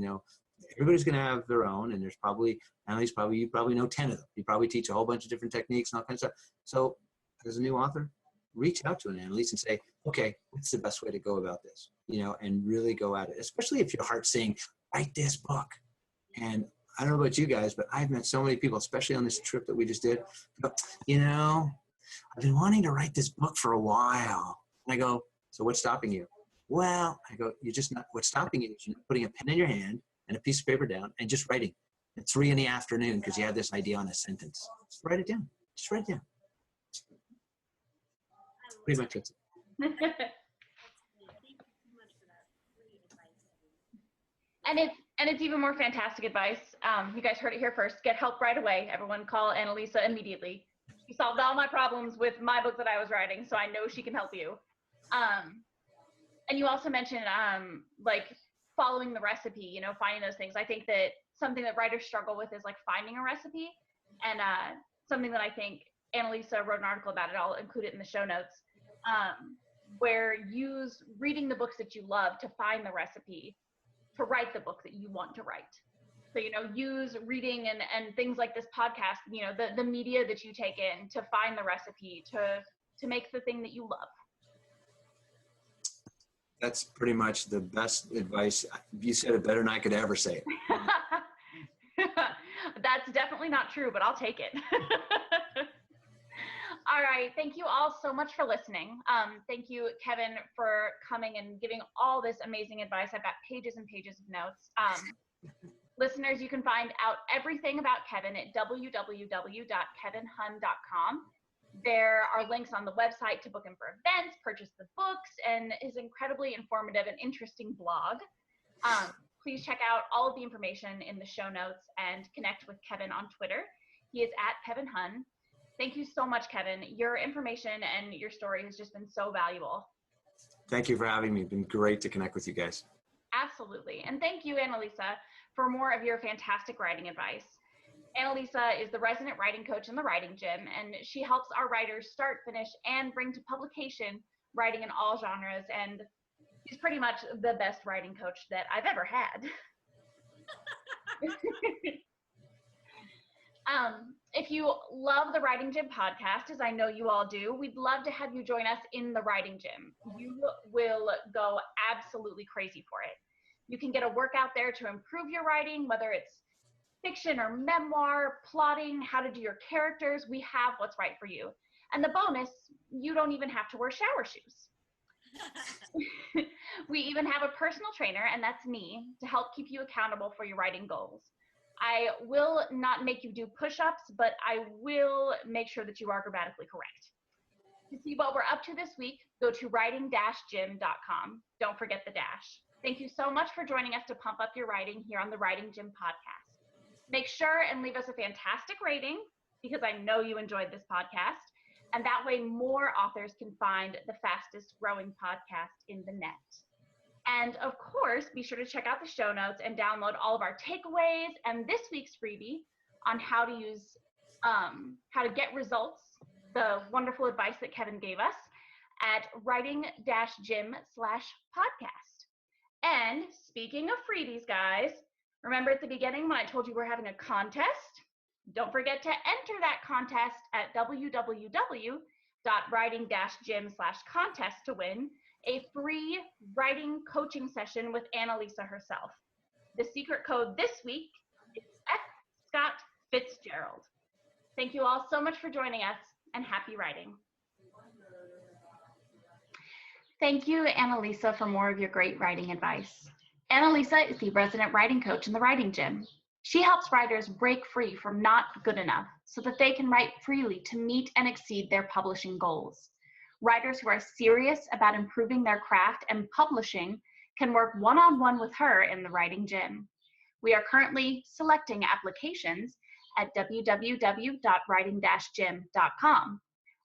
Everybody's going to have their own, and there's probably, Annalise, you probably know 10 of them. You probably teach a whole bunch of different techniques and all kinds of stuff. So as a new author, reach out to an Annalise and say, okay, what's the best way to go about this? And really go at it, especially if your heart's saying, write this book. And I don't know about you guys, but I've met so many people, especially on this trip that we just did, go, I've been wanting to write this book for a while. And I go, so what's stopping you? Well, I go, you're just not, what's stopping you is you're not putting a pen in your hand and a piece of paper down and just writing at 3 PM because you have this idea on a sentence. Just write it down. Just write it down. Pretty much that's it. Thank you so much for that great advice. And it's even more fantastic advice. You guys heard it here first. Get help right away. Everyone call Annalisa immediately. She solved all my problems with my book that I was writing, so I know she can help you. And you also mentioned like following the recipe, finding those things. I think that something that writers struggle with is like finding a recipe, and something that I think Annalisa wrote an article about it. I'll include it in the show notes. Where use reading the books that you love to find the recipe to write the book that you want to write. So, use reading and things like this podcast, the media that you take in to find the recipe to make the thing that you love. That's pretty much the best advice. You said it better than I could ever say it. That's definitely not true, but I'll take it. All right. Thank you all so much for listening. Thank you, Kevin, for coming and giving all this amazing advice. I've got pages and pages of notes. Listeners, you can find out everything about Kevin at www.kevinhun.com. There are links on the website to book him for events, purchase the books, and his incredibly informative and interesting blog. Please check out all of the information in the show notes and connect with Kevin on Twitter. He is at Kevin Hun. Thank you so much, Kevin. Your information and your story has just been so valuable. Thank you for having me. It's been great to connect with you guys. Absolutely. And thank you, Annalisa, for more of your fantastic writing advice. Annalisa is the resident writing coach in the Writing Gym, and she helps our writers start, finish, and bring to publication writing in all genres. And she's pretty much the best writing coach that I've ever had. If you love the Writing Gym podcast, as I know you all do, we'd love to have you join us in the Writing Gym. You will go absolutely crazy for it. You can get a workout there to improve your writing, whether it's fiction or memoir, plotting, how to do your characters. We have what's right for you. And the bonus, you don't even have to wear shower shoes. We even have a personal trainer, and that's me, to help keep you accountable for your writing goals. I will not make you do push-ups, but I will make sure that you are grammatically correct. To see what we're up to this week, go to writing-gym.com. Don't forget the dash. Thank you so much for joining us to pump up your writing here on the Writing Gym podcast. Make sure and leave us a fantastic rating, because I know you enjoyed this podcast, and that way more authors can find the fastest growing podcast in the net. And of course, be sure to check out the show notes and download all of our takeaways and this week's freebie on how to use, how to get results, the wonderful advice that Kevin gave us at writing-gym/podcast. And speaking of freebies, guys, remember at the beginning when I told you we're having a contest? Don't forget to enter that contest at www.writing-gym/contest to win a free writing coaching session with Annalisa herself. The secret code this week is F. Scott Fitzgerald. Thank you all so much for joining us, and happy writing. Thank you, Annalisa, for more of your great writing advice. Annalisa is the resident writing coach in the Writing Gym. She helps writers break free from not good enough so that they can write freely to meet and exceed their publishing goals. Writers who are serious about improving their craft and publishing can work one-on-one with her in the Writing Gym. We are currently selecting applications at www.writing-gym.com.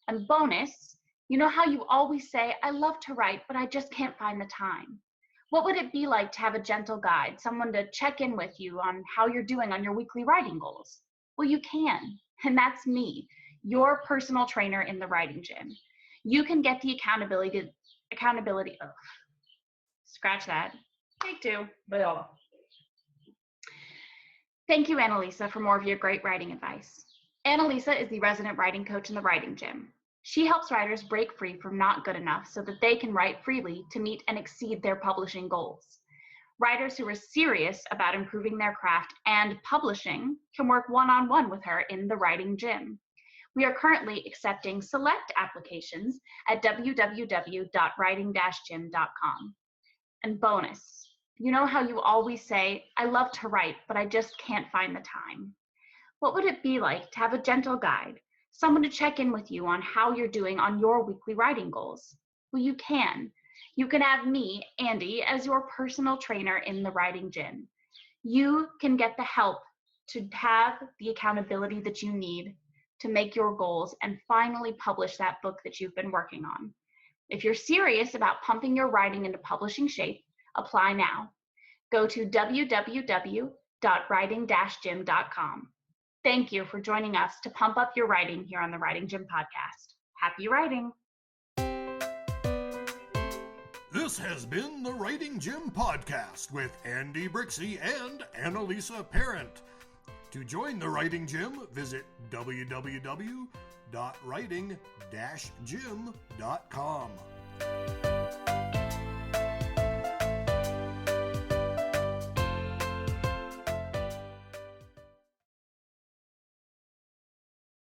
And bonus, you know how you always say, I love to write, but I just can't find the time. What would it be like to have a gentle guide, someone to check in with you on how you're doing on your weekly writing goals? Well, you can, and that's me, your personal trainer in the Writing Gym. You can get the accountability, scratch that, take two. Thank you, Annalisa, for more of your great writing advice. Annalisa is the resident writing coach in the Writing Gym. She helps writers break free from not good enough so that they can write freely to meet and exceed their publishing goals. Writers who are serious about improving their craft and publishing can work one-on-one with her in the Writing Gym. We are currently accepting select applications at www.writing-gym.com. And bonus, you know how you always say, I love to write, but I just can't find the time. What would it be like to have a gentle guide, someone to check in with you on how you're doing on your weekly writing goals? Well, you can. You can have me, Andy, as your personal trainer in the Writing Gym. You can get the help to have the accountability that you need to make your goals and finally publish that book that you've been working on. If you're serious about pumping your writing into publishing shape, apply now. Go to www.writing-gym.com. Thank you for joining us to pump up your writing here on the Writing Gym podcast. Happy writing. This has been the Writing Gym podcast with Andy Brixey and Annalisa Parent. To join the Writing Gym, visit www.writing-gym.com.